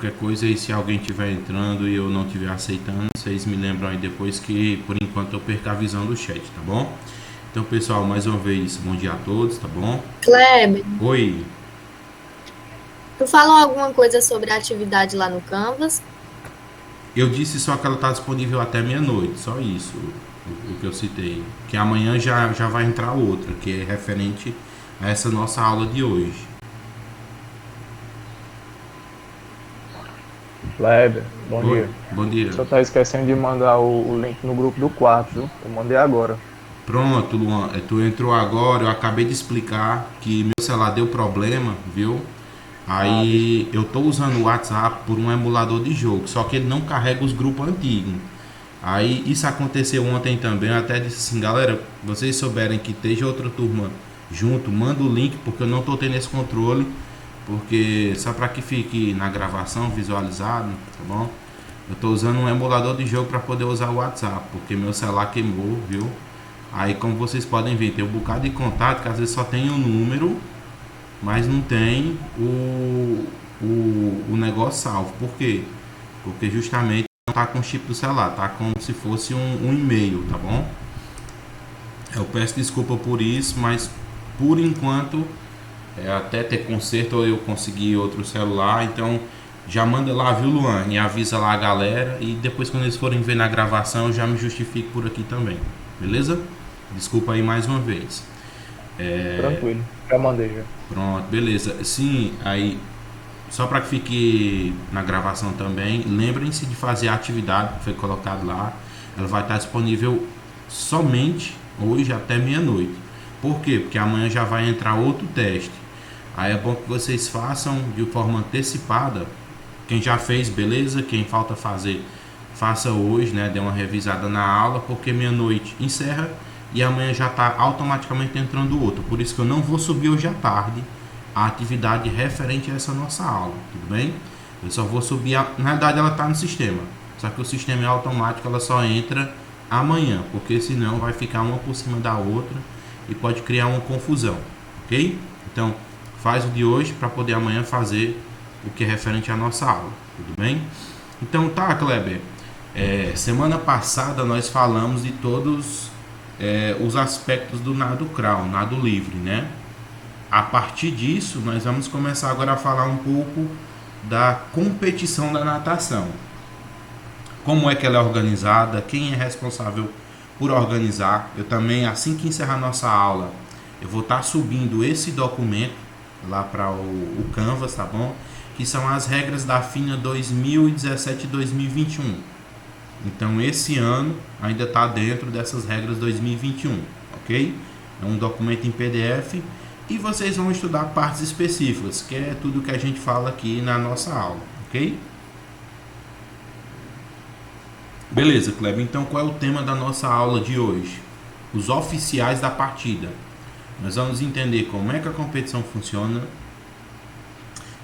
qualquer coisa aí, se alguém estiver entrando e eu não estiver aceitando, vocês me lembram aí depois que, por enquanto, eu perco a visão do chat, tá bom? Então, pessoal, mais uma vez, bom dia a todos, tá bom? Kleber, Oi, tu falou alguma coisa sobre a atividade lá no Canvas? eu disse só que ela está disponível até meia-noite, só isso, o que eu citei. Que amanhã já vai entrar outra, que é referente a essa nossa aula de hoje. Kleber, bom Oi, dia. bom dia. Só tá esquecendo de mandar o link no grupo do quarto, viu? Eu mandei agora. Pronto, Luan, tu entrou agora, eu acabei de explicar que meu celular deu problema, viu? Ah, Aí desculpa. eu tô usando o WhatsApp por um emulador de jogo, só que ele não carrega os grupos antigos. Aí isso aconteceu ontem também, eu até disse assim, galera, vocês souberem que esteja outra turma junto, manda o link, porque eu não tô tendo esse controle, porque só para que fique na gravação visualizado, tá bom? Eu tô usando um emulador de jogo para poder usar o WhatsApp, porque meu celular queimou, viu? Aí como vocês podem ver, tem um bocado de contato que às vezes só tem o número, mas não tem o negócio salvo. Por quê? Porque justamente não tá com o chip do celular, tá como se fosse um e-mail, tá bom? Eu peço desculpa por isso, mas por enquanto, até ter conserto ou eu conseguir outro celular, então já manda lá, viu, Luan? E avisa lá a galera e depois quando eles forem ver na gravação eu já me justifico por aqui também, beleza? Desculpa aí mais uma vez. Tranquilo. Já mandei já. Pronto, beleza. Sim, aí só para que fique na gravação também, lembrem-se de fazer a atividade que foi colocado lá. Ela vai estar disponível somente hoje até meia-noite. Por quê? Porque amanhã já vai entrar outro teste. Aí é bom que vocês façam de forma antecipada. Quem já fez, beleza? Quem falta fazer, faça hoje, né? Dê uma revisada na aula, porque meia-noite encerra e amanhã já está automaticamente entrando outro. Por isso que eu não vou subir hoje à tarde a atividade referente a essa nossa aula, tudo bem? Eu só vou subir, na verdade ela está no sistema, só que o sistema é automático, ela só entra amanhã, porque senão vai ficar uma por cima da outra e pode criar uma confusão, ok? Então faz o de hoje para poder amanhã fazer o que é referente à nossa aula, tudo bem? Então tá, Kleber, semana passada nós falamos de todos os aspectos do nado crawl, nado livre, né? A partir disso, nós vamos começar agora a falar um pouco da competição da natação. Como é que ela é organizada, quem é responsável por organizar. Eu também, assim que encerrar nossa aula, eu vou estar subindo esse documento lá para o Canvas, tá bom? Que são as regras da FINA 2017 e 2021. Então, esse ano ainda está dentro dessas regras 2021, ok? É um documento em PDF e vocês vão estudar partes específicas, que é tudo que a gente fala aqui na nossa aula, ok? Beleza, Kleber. Então, qual é o tema da nossa aula de hoje? Os oficiais da partida. Nós vamos entender como é que a competição funciona,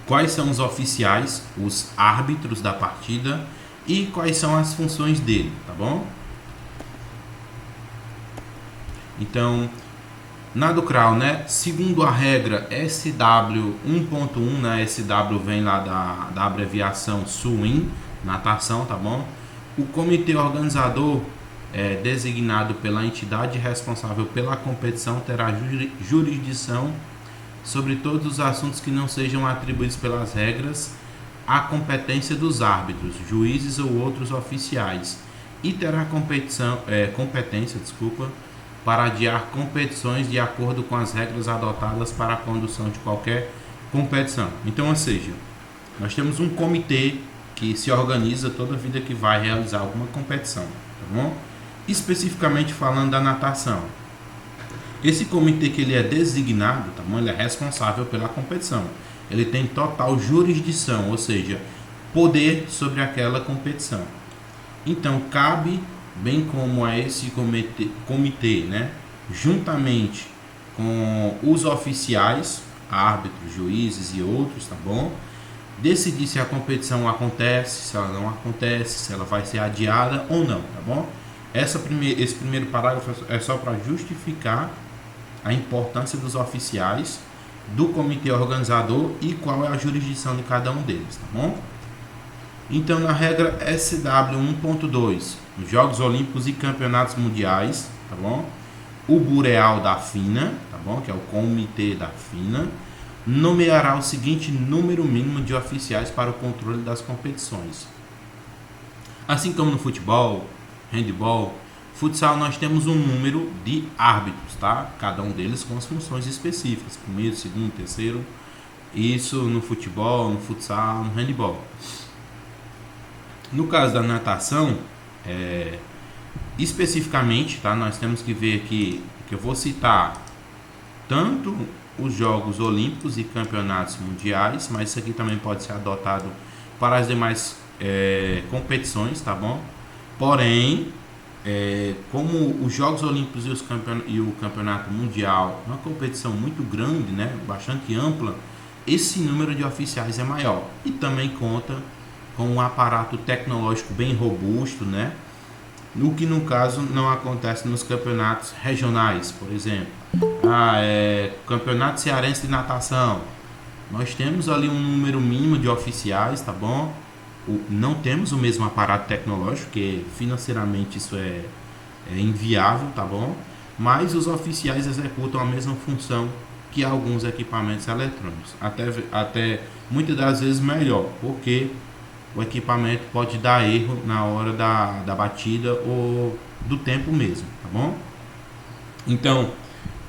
quais são os oficiais, os árbitros da partida e quais são as funções dele, tá bom? Então, nado crawl, né? Segundo a regra SW 1.1, né? SW vem lá da abreviação swim, natação, tá bom? O comitê organizador, designado pela entidade responsável pela competição, terá jurisdição sobre todos os assuntos que não sejam atribuídos pelas regras à competência dos árbitros, juízes ou outros oficiais, e terá competência, para adiar competições de acordo com as regras adotadas para a condução de qualquer competição. Então, ou seja, nós temos um comitê que se organiza toda vida que vai realizar alguma competição, tá bom? Especificamente falando da natação. Esse comitê que ele é designado, tá bom? Ele é responsável pela competição. Ele tem total jurisdição, ou seja, poder sobre aquela competição. Então, cabe, bem como a esse comitê, né, juntamente com os oficiais, árbitros, juízes e outros, tá bom? Decidir se a competição acontece, se ela não acontece, se ela vai ser adiada ou não, tá bom? Esse primeiro parágrafo é só para justificar a importância dos oficiais, do comitê organizador e qual é a jurisdição de cada um deles, tá bom? Então, na regra SW 1.2, nos Jogos Olímpicos e Campeonatos Mundiais, tá bom? O Bureau da FINA, tá bom? Que é o comitê da FINA, nomeará o seguinte número mínimo de oficiais para o controle das competições. Assim como no futebol, handball, futsal, nós temos um número de árbitros, tá? Cada um deles com as funções específicas, primeiro, segundo, terceiro. Isso no futebol, no futsal, no handball. No caso da natação, especificamente, tá? Nós temos que ver aqui que eu vou citar tanto os Jogos Olímpicos e Campeonatos Mundiais, mas isso aqui também pode ser adotado para as demais competições, tá bom? Porém, como os Jogos Olímpicos e o Campeonato Mundial é uma competição muito grande, né? Bastante ampla, esse número de oficiais é maior e também conta com um aparato tecnológico bem robusto, né? O que no caso não acontece nos campeonatos regionais, por exemplo. Campeonato Cearense de Natação. Nós temos ali um número mínimo de oficiais, tá bom? Não temos o mesmo aparato tecnológico, porque financeiramente isso é inviável, tá bom? Mas os oficiais executam a mesma função que alguns equipamentos eletrônicos. Até muitas das vezes melhor, porque o equipamento pode dar erro na hora da batida ou do tempo mesmo, tá bom? Então,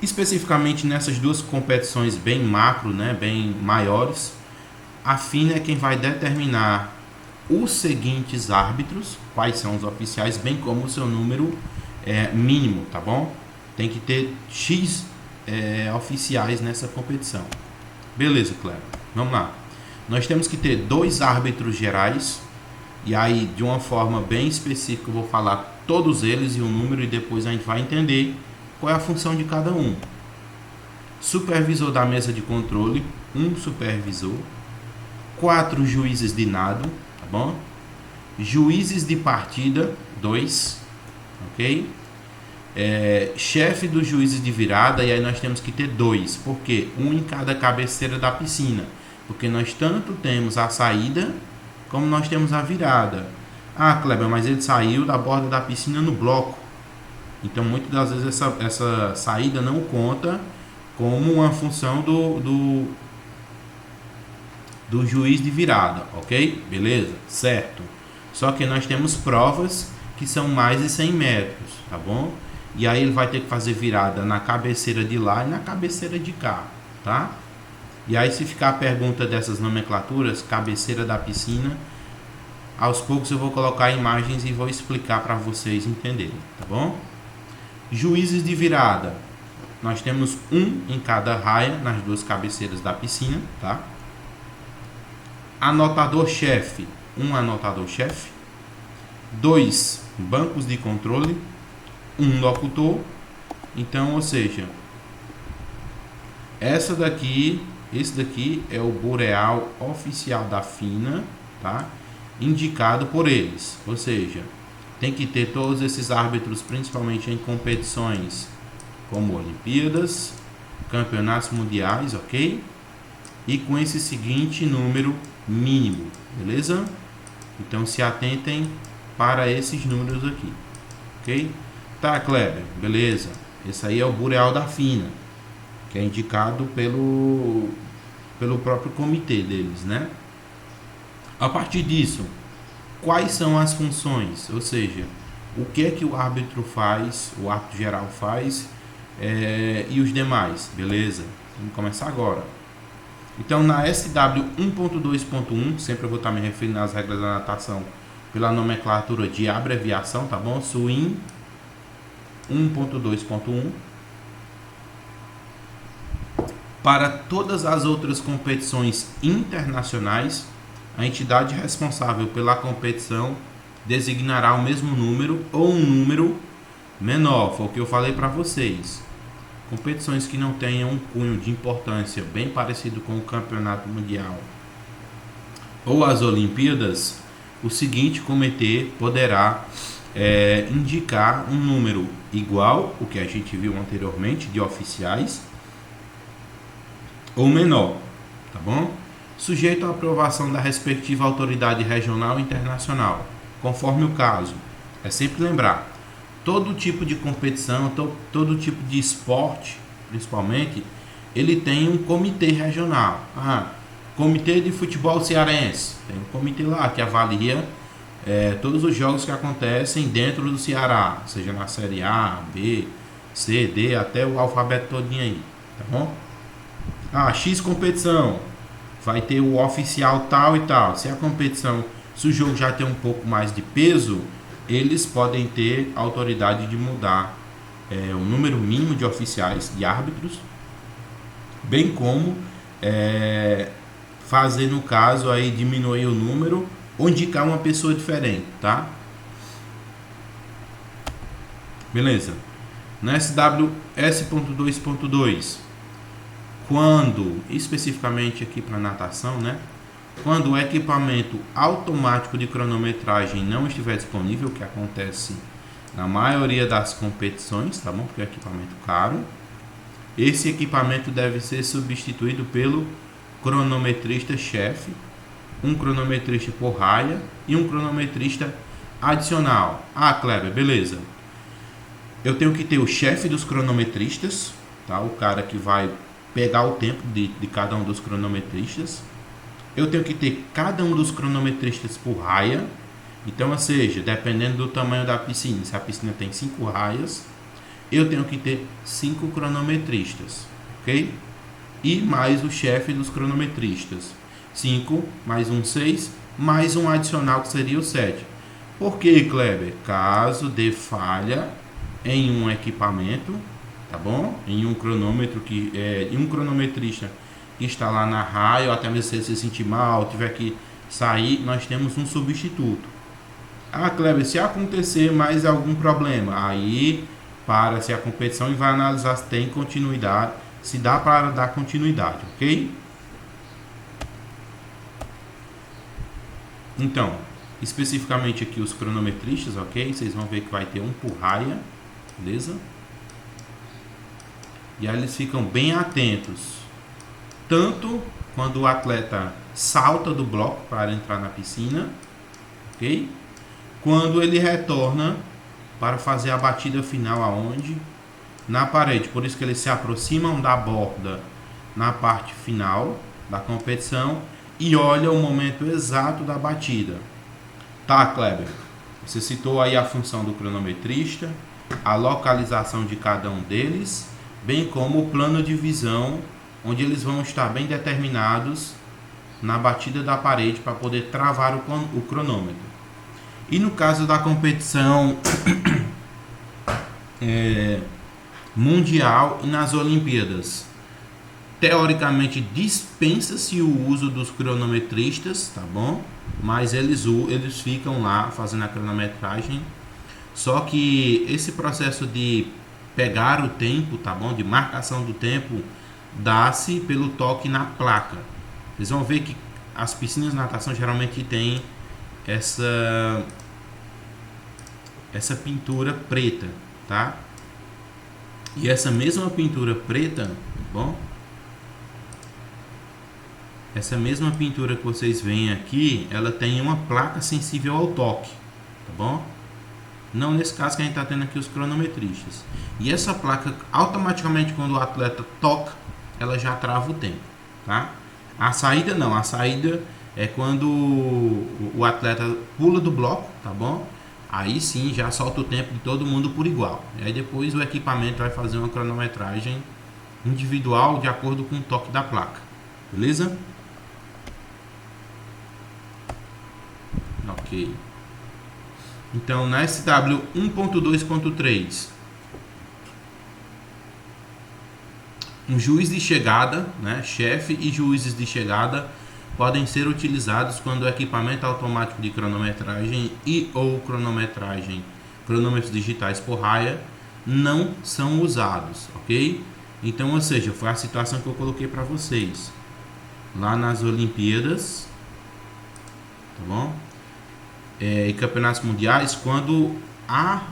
especificamente nessas duas competições bem macro, né, bem maiores, a FINA é quem vai determinar os seguintes árbitros, quais são os oficiais, bem como o seu número mínimo, tá bom? Tem que ter X oficiais nessa competição. Beleza, Cleber, vamos lá. Nós temos que ter 2 árbitros gerais, e aí de uma forma bem específica eu vou falar todos eles e o número, e depois a gente vai entender qual é a função de cada um. Supervisor da mesa de controle, 1 supervisor. 4 juízes de nado, tá bom? Juízes de partida, 2, ok? Chefe dos juízes de virada, e aí nós temos que ter 2, porque 1 em cada cabeceira da piscina, porque nós tanto temos a saída como nós temos a virada. Ah, Kleber, mas ele saiu da borda da piscina no bloco. Então, muitas das vezes essa saída não conta como uma função do juiz de virada, ok? Beleza? Certo. Só que nós temos provas que são mais de 100 metros, tá bom? E aí ele vai ter que fazer virada na cabeceira de lá e na cabeceira de cá, tá? E aí, se ficar a pergunta dessas nomenclaturas, cabeceira da piscina, aos poucos eu vou colocar imagens e vou explicar para vocês entenderem, tá bom? Juízes de virada. Nós temos 1 em cada raia nas 2 cabeceiras da piscina, tá? Anotador-chefe. 1 anotador-chefe. 2 bancos de controle. 1 locutor. Então, ou seja, esse daqui é o bureau oficial da FINA, tá? Indicado por eles. Ou seja, tem que ter todos esses árbitros, principalmente em competições como Olimpíadas, Campeonatos Mundiais, ok? E com esse seguinte número mínimo, beleza? Então se atentem para esses números aqui, ok? Tá, Kleber, beleza. Esse aí é o bureau da FINA, que é indicado pelo próprio comitê deles, né? A partir disso, quais são as funções? Ou seja, o que é que o árbitro faz, o árbitro geral faz, e os demais, beleza? Vamos começar agora. Então, na SW 1.2.1, sempre eu vou estar me referindo às regras da natação pela nomenclatura de abreviação, tá bom? SWIM 1.2.1. Para todas as outras competições internacionais, a entidade responsável pela competição designará o mesmo número ou um número menor. Foi o que eu falei para vocês. Competições que não tenham um cunho de importância bem parecido com o Campeonato Mundial ou as Olimpíadas, o seguinte comitê poderá indicar um número igual, o que a gente viu anteriormente, de oficiais, ou menor, tá bom? sujeito à aprovação da respectiva autoridade regional e internacional, conforme o caso. É sempre lembrar, todo tipo de competição, todo tipo de esporte, principalmente, ele tem um comitê regional. Comitê de futebol cearense, tem um comitê lá que avalia todos os jogos que acontecem dentro do Ceará, seja na série A, B, C, D, até o alfabeto todinho aí, tá bom? X competição, vai ter o oficial tal e tal. Se o jogo já tem um pouco mais de peso, eles podem ter autoridade de mudar o número mínimo de oficiais, de árbitros, bem como fazer, no caso, aí diminuir o número ou indicar uma pessoa diferente, tá? Beleza. No SW S.2.2, quando, especificamente aqui para natação, né? Quando o equipamento automático de cronometragem não estiver disponível, que acontece na maioria das competições, tá bom? Porque é equipamento caro. Esse equipamento deve ser substituído pelo cronometrista-chefe, um cronometrista por raia e um cronometrista adicional. Kleber, beleza. Eu tenho que ter o chefe dos cronometristas, tá? O cara que vai pegar o tempo de cada um dos cronometristas. Eu tenho que ter cada um dos cronometristas por raia. Então, ou seja, dependendo do tamanho da piscina, se a piscina tem 5 raias, eu tenho que ter 5 cronometristas, ok? E mais o chefe dos cronometristas. 5 mais um 6, mais um adicional que seria o 7. Por que, Kleber? Caso dê falha em um equipamento, tá bom? Em um cronômetro em um cronometrista que está lá na raia, ou até mesmo se ele se sentir mal, tiver que sair, nós temos um substituto. Kleber, se acontecer mais algum problema, aí para-se a competição e vai analisar se tem continuidade, se dá para dar continuidade, ok? Então, especificamente aqui os cronometristas, ok? Vocês vão ver que vai ter um por raia, beleza? E aí eles ficam bem atentos, tanto quando o atleta salta do bloco para entrar na piscina, ok? Quando ele retorna para fazer a batida final aonde? Na parede. Por isso que eles se aproximam da borda na parte final da competição e olham o momento exato da batida. Tá, Kleber? Você citou aí a função do cronometrista, a localização de cada um deles, bem como o plano de visão, onde eles vão estar bem determinados na batida da parede para poder travar o cronômetro. E no caso da competição mundial e nas Olimpíadas, teoricamente dispensa-se o uso dos cronometristas, tá bom? Mas eles ficam lá fazendo a cronometragem. Só que esse processo de pegar o tempo, tá bom? De marcação do tempo, dá-se pelo toque na placa. Vocês vão ver que as piscinas de natação geralmente têm essa pintura preta, tá? E essa mesma pintura preta, tá bom? Essa mesma pintura que vocês veem aqui, ela tem uma placa sensível ao toque, tá bom? Não nesse caso que a gente está tendo aqui os cronometristas. E essa placa, automaticamente, quando o atleta toca, ela já trava o tempo, tá? A saída não, a saída é quando o atleta pula do bloco, tá bom? Aí sim, já solta o tempo de todo mundo por igual. E aí depois o equipamento vai fazer uma cronometragem individual de acordo com o toque da placa, beleza? Ok. Então, na SW 1.2.3, um juiz de chegada, né, chefe e juízes de chegada podem ser utilizados quando o equipamento automático de cronometragem e ou cronômetros digitais por raia não são usados, ok? Então, ou seja, foi a situação que eu coloquei para vocês lá nas Olimpíadas, tá bom? E campeonatos mundiais, quando há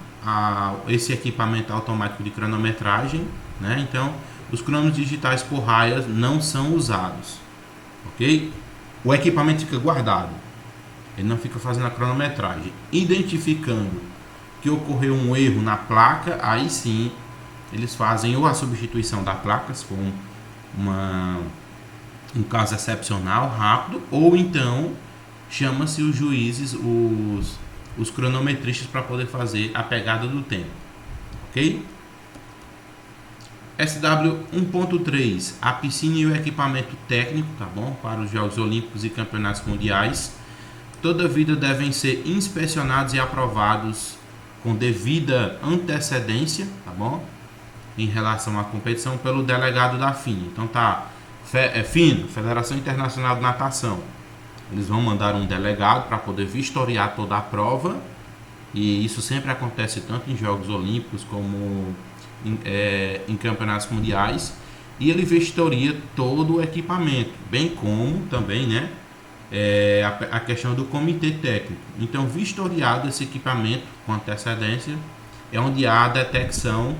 esse equipamento automático de cronometragem, né? Então, os cronômetros digitais por raias não são usados, ok? o equipamento fica guardado. Ele não fica fazendo a cronometragem. Identificando que ocorreu um erro na placa, aí sim eles fazem ou a substituição da placa, se for um caso excepcional, rápido, ou então chama-se os juízes, os cronometristas, para poder fazer a pegada do tempo. Ok? SW 1.3, a piscina e o equipamento técnico, tá bom? Para os Jogos Olímpicos e Campeonatos Mundiais. Toda vida devem ser inspecionados e aprovados com devida antecedência, tá bom? Em relação à competição pelo delegado da FINA. Então tá, FINA, Federação Internacional de Natação. Eles vão mandar um delegado para poder vistoriar toda a prova. E isso sempre acontece tanto em Jogos Olímpicos como em campeonatos mundiais. E ele vistoria todo o equipamento, bem como também, né, a questão do comitê técnico. Então, vistoriado esse equipamento com antecedência, é onde há a detecção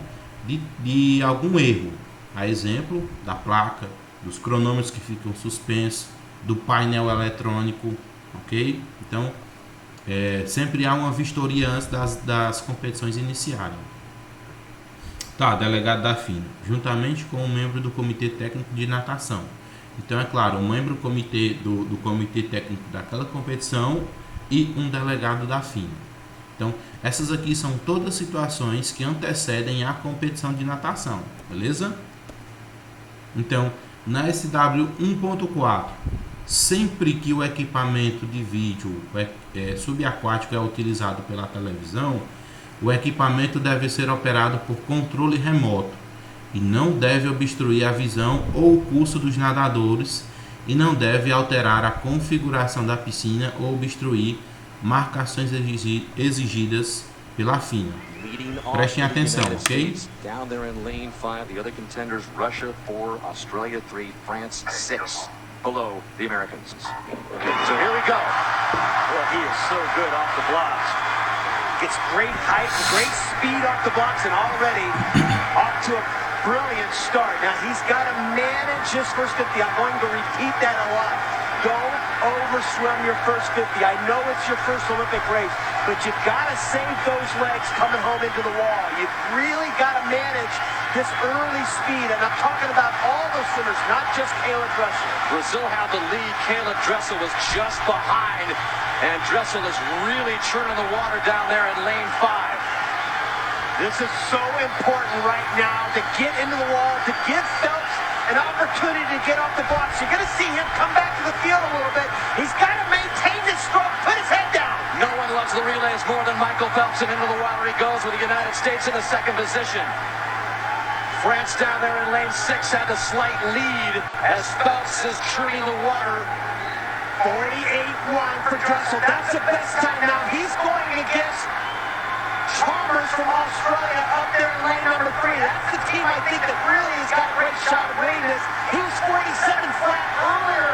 de algum erro. A exemplo da placa, dos cronômetros que ficam suspensos, do painel eletrônico, ok? Então, sempre há uma vistoria antes das competições iniciarem. Tá, delegado da FINA, juntamente com um membro do Comitê Técnico de Natação. Então, é claro, um membro do Comitê Técnico daquela competição e um delegado da FINA. Então, essas aqui são todas situações que antecedem a competição de natação, beleza? Então, na SW 1.4, sempre que o equipamento de vídeo subaquático é utilizado pela televisão, o equipamento deve ser operado por controle remoto e não deve obstruir a visão ou o curso dos nadadores e não deve alterar a configuração da piscina ou obstruir marcações exigidas pela FINA. Prestem atenção, ok? Down there in lane 5, the other contenders, Russia 4, Australia 3, France 6, below the Americans. So here we go. Well, he is so good off the blocks. Gets great height, great speed off the blocks, and already off to a brilliant start. Now he's got to manage his first 50. I'm going to repeat that a lot. Don't overswim your first 50. I know it's your first Olympic race, but you've got to save those legs coming home into the wall. You've really got to manage this early speed, and I'm talking about all those swimmers, not just Kayla Dressel. Brazil had the lead. Kayla Dressel was just behind, and Dressel is really churning the water down there in lane 5. This is so important right now to get into the wall, to give Phelps an opportunity to get off the blocks. You're going to see him come back to the field a little bit. He's got to maintain this stroke, put his head down. No one loves the relays more than Michael Phelps, and into the water he goes with the United States in the second position. France down there in lane 6 had a slight lead as Phelps is churning the water. 48-1 for Dressel. That's the best time now. He's going against Chalmers from Australia up there in lane number 3. That's the team I think that really has got a great shot at winning this. He was 47 flat earlier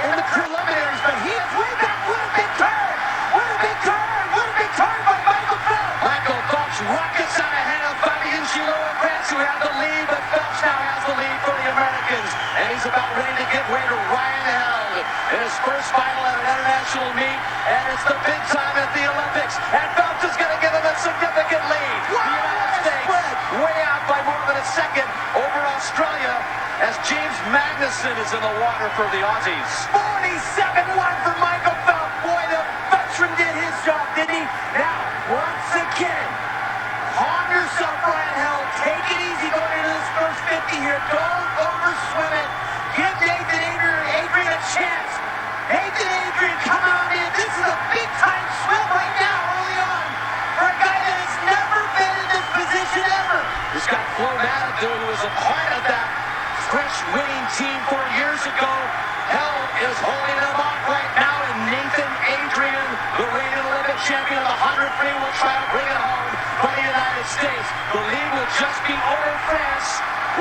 in the preliminaries, but he is way back. What a big turn! What a big turn! What a big turn by Michael Phelps! Michael Phelps rockets out ahead of Fabian Gillot and France, who have the lead, but Phelps now has the lead for the Americans. And he's about ready to give way to Ryan Held in his first final at an international meet, and it's the big time at the Olympics. And Phelps is going to give him a significant lead. The United States way out by more than a second over Australia as James Magnuson is in the water for the Aussies. 47-1 for Michael Phelps. Boy, the veteran did his job, didn't he? Now, once again, calm yourself, Ryan Held. Take it easy going into this first 50 here. Don't overswim it. Give Nathan Adrian a chance. Nathan Adrian coming on in. This is a big-time swim right now early on for a guy that has never been in this position ever. He's got Flo Matadou, who was a part of that French winning team 4 years ago. Held is holding them off right now, and Nathan Adrian, the reigning Olympic champion of the 100 free, will try to bring it home for the United States. The lead will just be over France,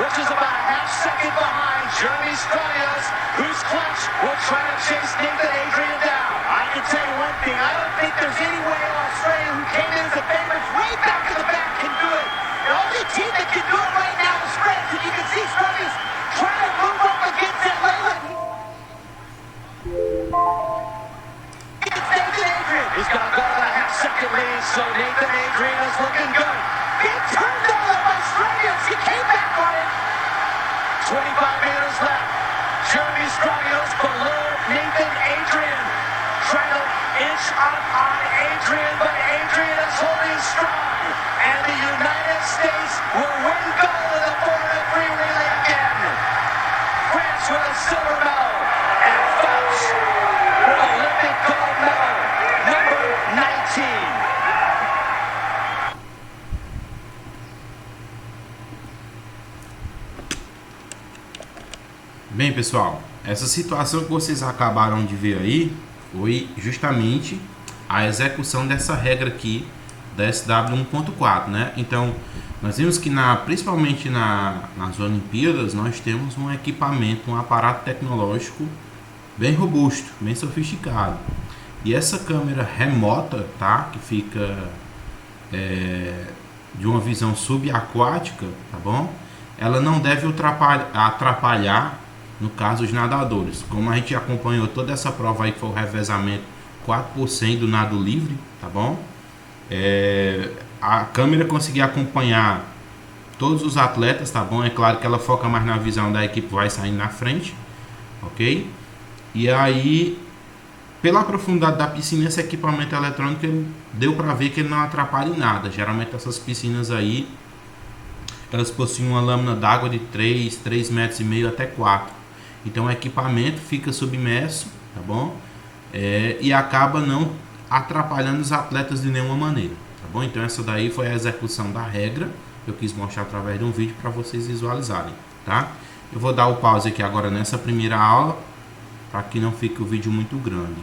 which is about a half-second behind Jeremy Strauss, whose clutch will try to chase Nathan Adrian down. I can tell you one thing, I don't think there's any way Australia, who came in as a favorite way back to the back, can do it. The only team that can do it right now is France, and you can see Strauss trying to move up against that Leyland. Adrian, but Adrian is holding strong. And the United States will win gold in the 4x3 relay again. France with a silver medal. And Phelps with Olympic gold medal, number 19. Bem, pessoal, essa situação que vocês acabaram de ver aí foi justamente a execução dessa regra aqui da SW 1.4, né? Então, nós vimos que principalmente nas Olimpíadas nós temos um equipamento, um aparato tecnológico bem robusto, bem sofisticado. E essa câmera remota, tá? Que fica de uma visão subaquática, tá bom? Ela não deve atrapalhar, no caso, os nadadores. Como a gente acompanhou toda essa prova aí, que foi o revezamento 4% do nado livre, tá bom? A câmera conseguia acompanhar todos os atletas, tá bom? É claro que ela foca mais na visão da equipe que vai saindo na frente, ok? E aí, pela profundidade da piscina, esse equipamento eletrônico deu para ver que ele não atrapalha em nada. Geralmente essas piscinas aí, elas possuem uma lâmina d'água de 3,5 metros até 4. Então o equipamento fica submerso, tá bom? E acaba não atrapalhando os atletas de nenhuma maneira, tá bom? Então essa daí foi a execução da regra. Eu quis mostrar através de um vídeo para vocês visualizarem, tá? Eu vou dar o pause aqui agora nessa primeira aula, para que não fique o vídeo muito grande.